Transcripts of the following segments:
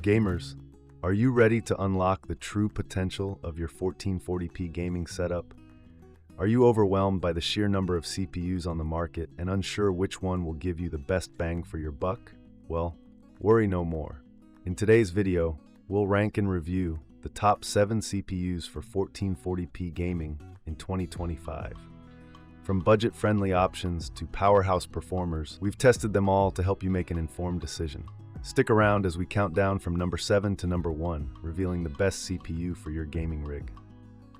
Gamers, are you ready to unlock the true potential of your 1440p gaming setup? Are you overwhelmed by the sheer number of CPUs on the market and unsure which one will give you the best bang for your buck? Well, worry no more. In today's video, we'll rank and review the top 7 CPUs for 1440p gaming in 2025. From budget-friendly options to powerhouse performers, we've tested them all to help you make an informed decision. Stick around as we count down from number 7 to number 1, revealing the best CPU for your gaming rig.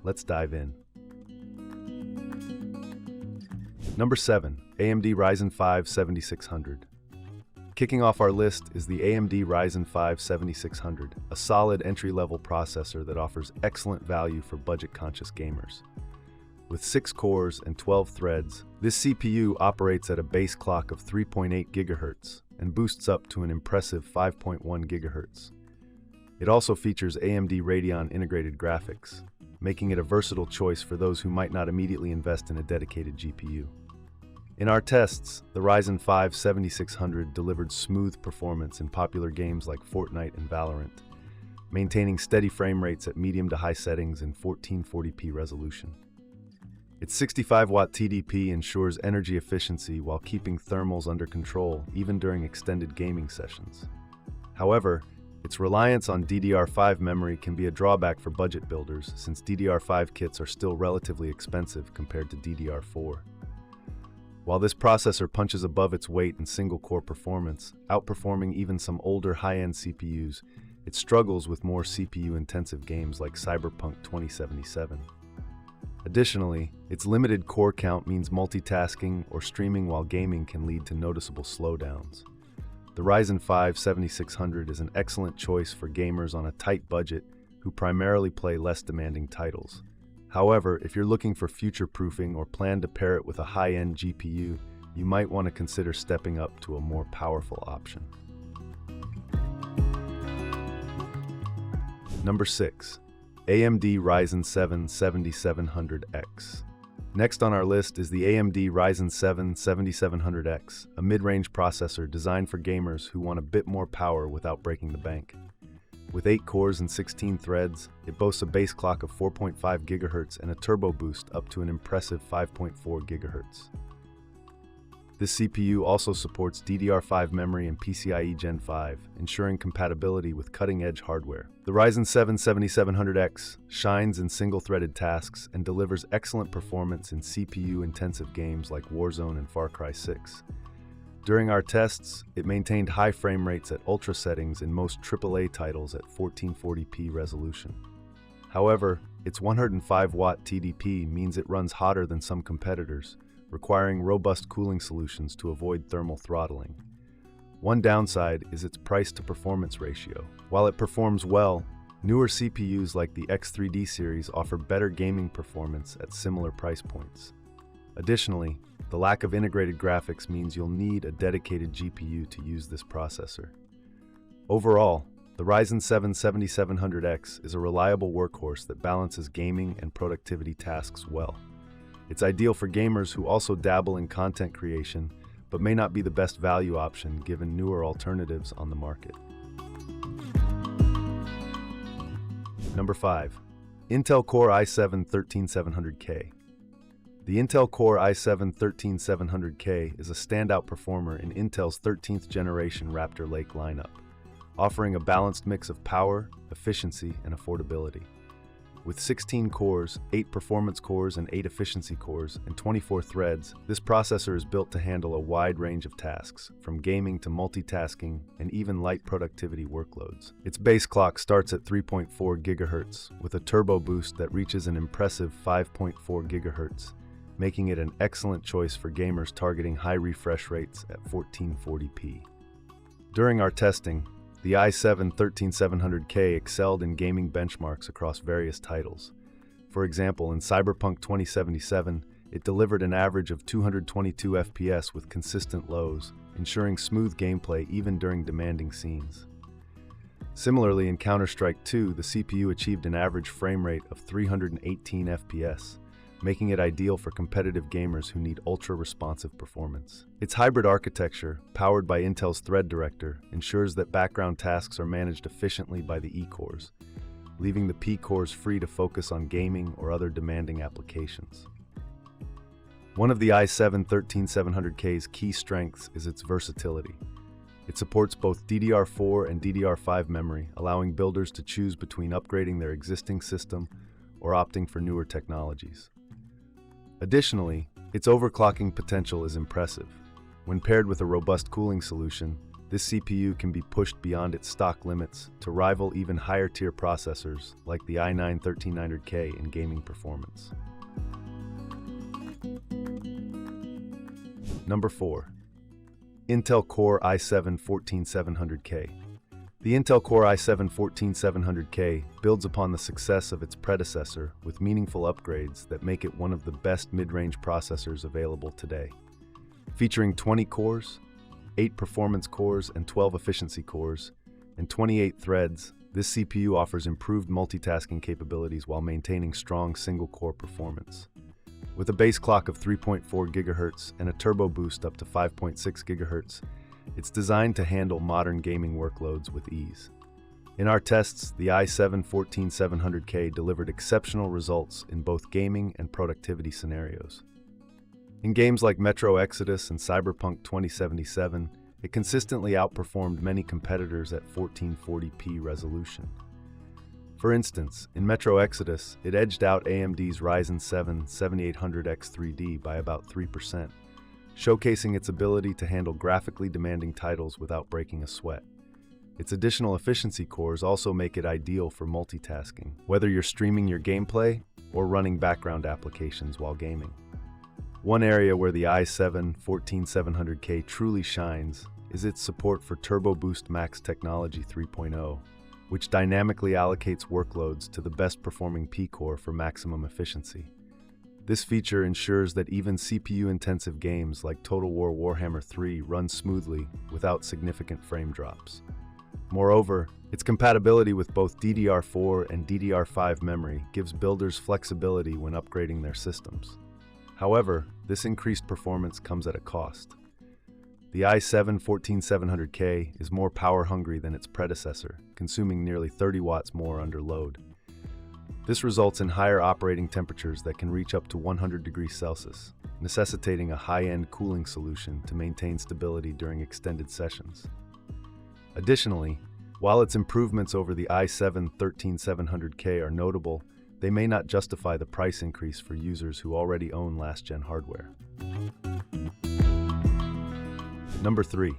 Let's dive in. Number 7, AMD Ryzen 5 7600. Kicking off our list is the AMD Ryzen 5 7600, a solid entry-level processor that offers excellent value for budget-conscious gamers. With 6 cores and 12 threads, this CPU operates at a base clock of 3.8 GHz and boosts up to an impressive 5.1 GHz. It also features AMD Radeon integrated graphics, making it a versatile choice for those who might not immediately invest in a dedicated GPU. In our tests, the Ryzen 5 7600 delivered smooth performance in popular games like Fortnite and Valorant, maintaining steady frame rates at medium to high settings in 1440p resolution. Its 65-watt TDP ensures energy efficiency while keeping thermals under control even during extended gaming sessions. However, its reliance on DDR5 memory can be a drawback for budget builders since DDR5 kits are still relatively expensive compared to DDR4. While this processor punches above its weight in single-core performance, outperforming even some older high-end CPUs, it struggles with more CPU-intensive games like Cyberpunk 2077. Additionally, its limited core count means multitasking or streaming while gaming can lead to noticeable slowdowns. The Ryzen 5 7600 is an excellent choice for gamers on a tight budget who primarily play less demanding titles. However, if you're looking for future-proofing or plan to pair it with a high-end GPU, you might want to consider stepping up to a more powerful option. Number 6. AMD Ryzen 7 7700X. Next on our list is the AMD Ryzen 7 7700X, a mid-range processor designed for gamers who want a bit more power without breaking the bank. With 8 cores and 16 threads, it boasts a base clock of 4.5 GHz and a turbo boost up to an impressive 5.4 GHz. This CPU also supports DDR5 memory and PCIe Gen 5, ensuring compatibility with cutting-edge hardware. The Ryzen 7 7700X shines in single-threaded tasks and delivers excellent performance in CPU-intensive games like Warzone and Far Cry 6. During our tests, it maintained high frame rates at ultra settings in most AAA titles at 1440p resolution. However, its 105-watt TDP means it runs hotter than some competitors, requiring robust cooling solutions to avoid thermal throttling. One downside is its price-to-performance ratio. While it performs well, newer CPUs like the X3D series offer better gaming performance at similar price points. Additionally, the lack of integrated graphics means you'll need a dedicated GPU to use this processor. Overall, the Ryzen 7 7700X is a reliable workhorse that balances gaming and productivity tasks well. It's ideal for gamers who also dabble in content creation, but may not be the best value option given newer alternatives on the market. Number 5. Intel Core i7 13700K. The Intel Core i7 13700K is a standout performer in Intel's 13th generation Raptor Lake lineup, offering a balanced mix of power, efficiency, and affordability. With 16 cores, 8 performance cores and 8 efficiency cores, and 24 threads, this processor is built to handle a wide range of tasks, from gaming to multitasking and even light productivity workloads. Its base clock starts at 3.4 GHz, with a turbo boost that reaches an impressive 5.4 GHz, making it an excellent choice for gamers targeting high refresh rates at 1440p. During our testing, the i7 13700K excelled in gaming benchmarks across various titles. For example, in Cyberpunk 2077, it delivered an average of 222 FPS with consistent lows, ensuring smooth gameplay even during demanding scenes. Similarly, in Counter-Strike 2, the CPU achieved an average frame rate of 318 FPS, making it ideal for competitive gamers who need ultra-responsive performance. Its hybrid architecture, powered by Intel's Thread Director, ensures that background tasks are managed efficiently by the E-cores, leaving the P-cores free to focus on gaming or other demanding applications. One of the i7-13700K's key strengths is its versatility. It supports both DDR4 and DDR5 memory, allowing builders to choose between upgrading their existing system or opting for newer technologies. Additionally, its overclocking potential is impressive. When paired with a robust cooling solution, this CPU can be pushed beyond its stock limits to rival even higher-tier processors like the i9-13900K in gaming performance. Number 4. Intel Core i7-14700K. The Intel Core i7-14700K builds upon the success of its predecessor with meaningful upgrades that make it one of the best mid-range processors available today. Featuring 20 cores, 8 performance cores and 12 efficiency cores, and 28 threads, this CPU offers improved multitasking capabilities while maintaining strong single-core performance. With a base clock of 3.4 GHz and a turbo boost up to 5.6 GHz, it's designed to handle modern gaming workloads with ease. In our tests, the i7-14700K delivered exceptional results in both gaming and productivity scenarios. In games like Metro Exodus and Cyberpunk 2077, it consistently outperformed many competitors at 1440p resolution. For instance, in Metro Exodus, it edged out AMD's Ryzen 7 7800X3D by about 3%, showcasing its ability to handle graphically demanding titles without breaking a sweat. Its additional efficiency cores also make it ideal for multitasking, whether you're streaming your gameplay or running background applications while gaming. One area where the i7-14700K truly shines is its support for Turbo Boost Max Technology 3.0, which dynamically allocates workloads to the best-performing P-core for maximum efficiency. This feature ensures that even CPU-intensive games like Total War Warhammer 3 run smoothly without significant frame drops. Moreover, its compatibility with both DDR4 and DDR5 memory gives builders flexibility when upgrading their systems. However, this increased performance comes at a cost. The i7-14700K is more power-hungry than its predecessor, consuming nearly 30 watts more under load. This results in higher operating temperatures that can reach up to 100 degrees Celsius, necessitating a high-end cooling solution to maintain stability during extended sessions. Additionally, while its improvements over the i7-13700K are notable, they may not justify the price increase for users who already own last-gen hardware. Number 3.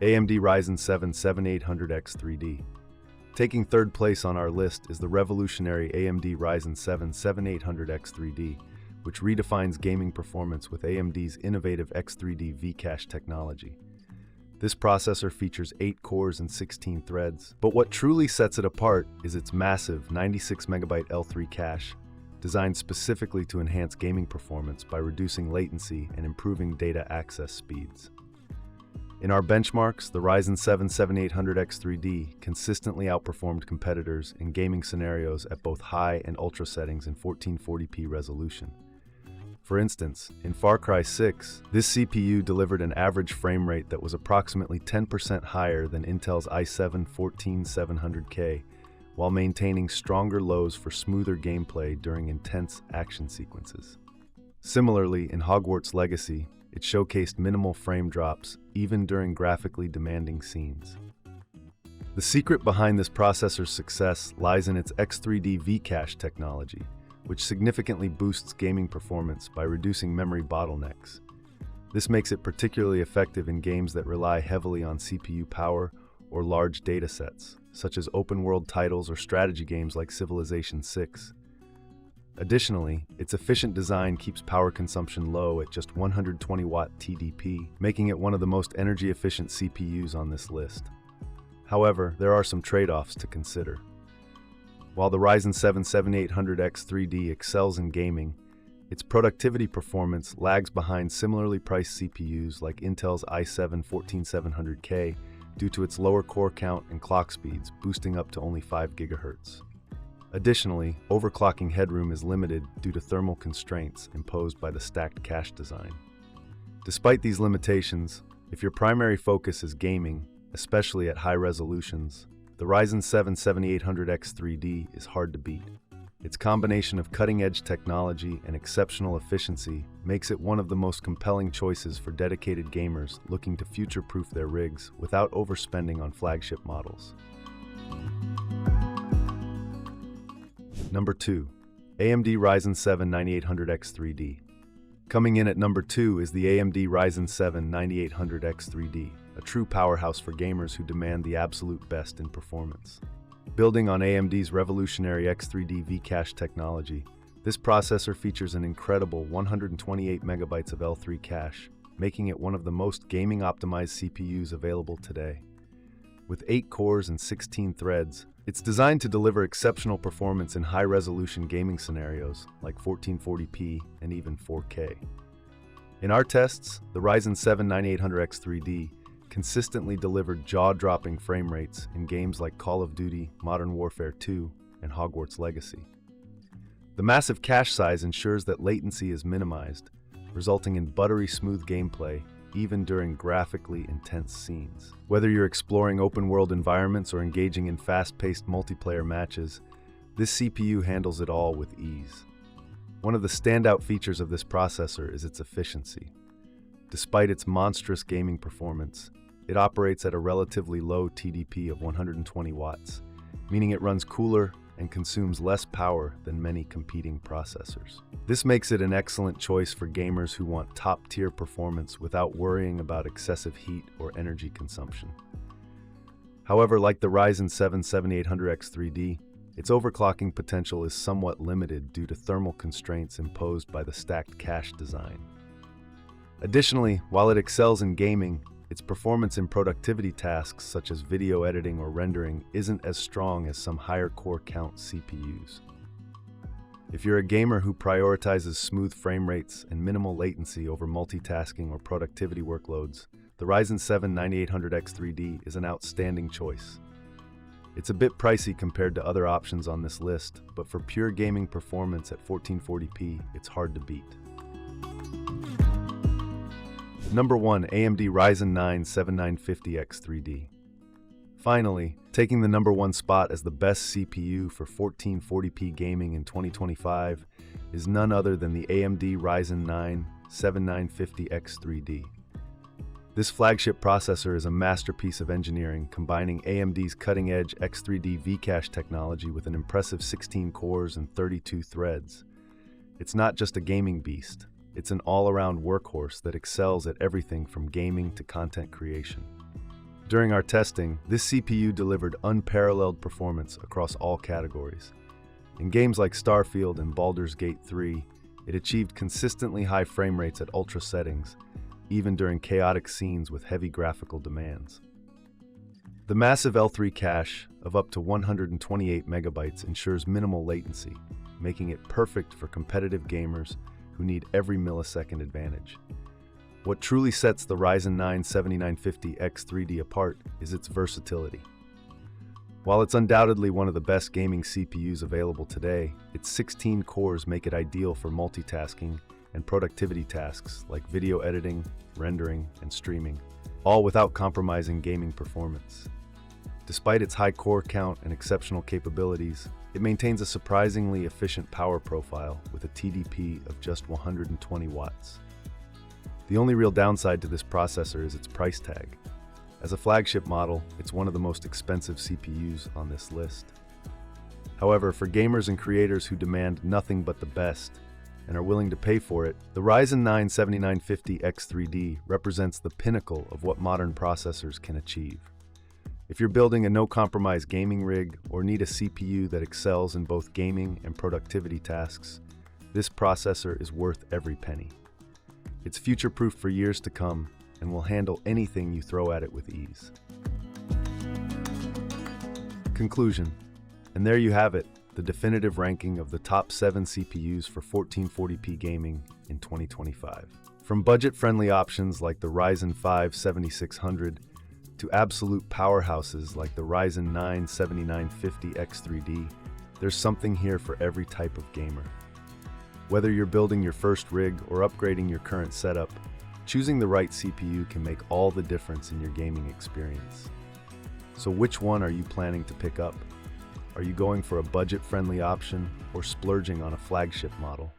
AMD Ryzen 7 7800X3D. Taking third place on our list is the revolutionary AMD Ryzen 7 7800X3D, which redefines gaming performance with AMD's innovative X3D V-Cache technology. This processor features 8 cores and 16 threads, but what truly sets it apart is its massive 96MB L3 cache, designed specifically to enhance gaming performance by reducing latency and improving data access speeds. In our benchmarks, the Ryzen 7 7800X3D consistently outperformed competitors in gaming scenarios at both high and ultra settings in 1440p resolution. For instance, in Far Cry 6, this CPU delivered an average frame rate that was approximately 10% higher than Intel's i7-14700K, while maintaining stronger lows for smoother gameplay during intense action sequences. Similarly, in Hogwarts Legacy, it showcased minimal frame drops even during graphically demanding scenes. The secret behind this processor's success lies in its X3D V-Cache technology, which significantly boosts gaming performance by reducing memory bottlenecks. This makes it particularly effective in games that rely heavily on CPU power or large datasets, such as open-world titles or strategy games like Civilization VI. Additionally, its efficient design keeps power consumption low at just 120-watt TDP, making it one of the most energy-efficient CPUs on this list. However, there are some trade-offs to consider. While the Ryzen 7 7800X3D excels in gaming, its productivity performance lags behind similarly priced CPUs like Intel's i7-14700K due to its lower core count and clock speeds, boosting up to only 5 GHz. Additionally, overclocking headroom is limited due to thermal constraints imposed by the stacked cache design. Despite these limitations, if your primary focus is gaming, especially at high resolutions, the Ryzen 7 7800X3D is hard to beat. Its combination of cutting-edge technology and exceptional efficiency makes it one of the most compelling choices for dedicated gamers looking to future-proof their rigs without overspending on flagship models. Number 2. AMD Ryzen 7 9800X3D. Coming in at number 2 is the AMD Ryzen 7 9800X3D, a true powerhouse for gamers who demand the absolute best in performance. Building on AMD's revolutionary X3D V-Cache technology, this processor features an incredible 128 megabytes of L3 cache, making it one of the most gaming-optimized CPUs available today. With 8 cores and 16 threads, it's designed to deliver exceptional performance in high-resolution gaming scenarios like 1440p and even 4K. In our tests, the Ryzen 7 9800X3D consistently delivered jaw-dropping frame rates in games like Call of Duty, Modern Warfare 2, and Hogwarts Legacy. The massive cache size ensures that latency is minimized, resulting in buttery-smooth gameplay even during graphically intense scenes. Whether you're exploring open-world environments or engaging in fast-paced multiplayer matches, this CPU handles it all with ease. One of the standout features of this processor is its efficiency. Despite its monstrous gaming performance, it operates at a relatively low TDP of 120 watts, meaning it runs cooler and consumes less power than many competing processors. This makes it an excellent choice for gamers who want top-tier performance without worrying about excessive heat or energy consumption. However, like the Ryzen 7 7800X3D, its overclocking potential is somewhat limited due to thermal constraints imposed by the stacked cache design. Additionally, while it excels in gaming, its performance in productivity tasks such as video editing or rendering isn't as strong as some higher core count CPUs. If you're a gamer who prioritizes smooth frame rates and minimal latency over multitasking or productivity workloads, the Ryzen 7 9800X3D is an outstanding choice. It's a bit pricey compared to other options on this list, but for pure gaming performance at 1440p, it's hard to beat. Number 1. AMD Ryzen 9 7950X3D. Finally, taking the number 1 spot as the best CPU for 1440p gaming in 2025 is none other than the AMD Ryzen 9 7950X3D. This flagship processor is a masterpiece of engineering, combining AMD's cutting-edge X3D V-Cache technology with an impressive 16 cores and 32 threads. It's not just a gaming beast. It's an all-around workhorse that excels at everything from gaming to content creation. During our testing, this CPU delivered unparalleled performance across all categories. In games like Starfield and Baldur's Gate 3, it achieved consistently high frame rates at ultra settings, even during chaotic scenes with heavy graphical demands. The massive L3 cache of up to 128 megabytes ensures minimal latency, making it perfect for competitive gamers who need every millisecond advantage. What truly sets the Ryzen 9 7950X3D apart is its versatility. While it's undoubtedly one of the best gaming CPUs available today, its 16 cores make it ideal for multitasking and productivity tasks like video editing, rendering, and streaming, all without compromising gaming performance. Despite its high core count and exceptional capabilities, it maintains a surprisingly efficient power profile with a TDP of just 120 watts. The only real downside to this processor is its price tag. As a flagship model, it's one of the most expensive CPUs on this list. However, for gamers and creators who demand nothing but the best and are willing to pay for it, the Ryzen 9 7950X3D represents the pinnacle of what modern processors can achieve. If you're building a no-compromise gaming rig or need a CPU that excels in both gaming and productivity tasks, this processor is worth every penny. It's future-proof for years to come and will handle anything you throw at it with ease. Conclusion. And there you have it, the definitive ranking of the top 7 CPUs for 1440p gaming in 2025. From budget-friendly options like the Ryzen 5 7600 to absolute powerhouses like the Ryzen 9 7950X3D, There's something here for every type of gamer. Whether you're building your first rig or upgrading your current setup, choosing the right CPU can make all the difference in your gaming experience. So which one are you planning to pick up? Are you going for a budget-friendly option or splurging on a flagship model?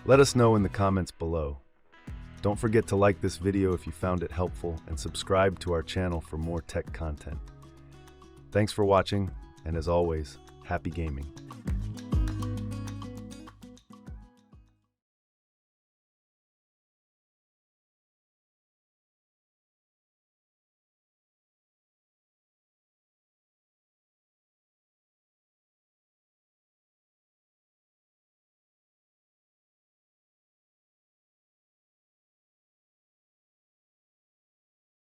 Let us know in the comments below. Don't forget to like this video if you found it helpful and subscribe to our channel for more tech content. Thanks for watching, and as always, happy gaming.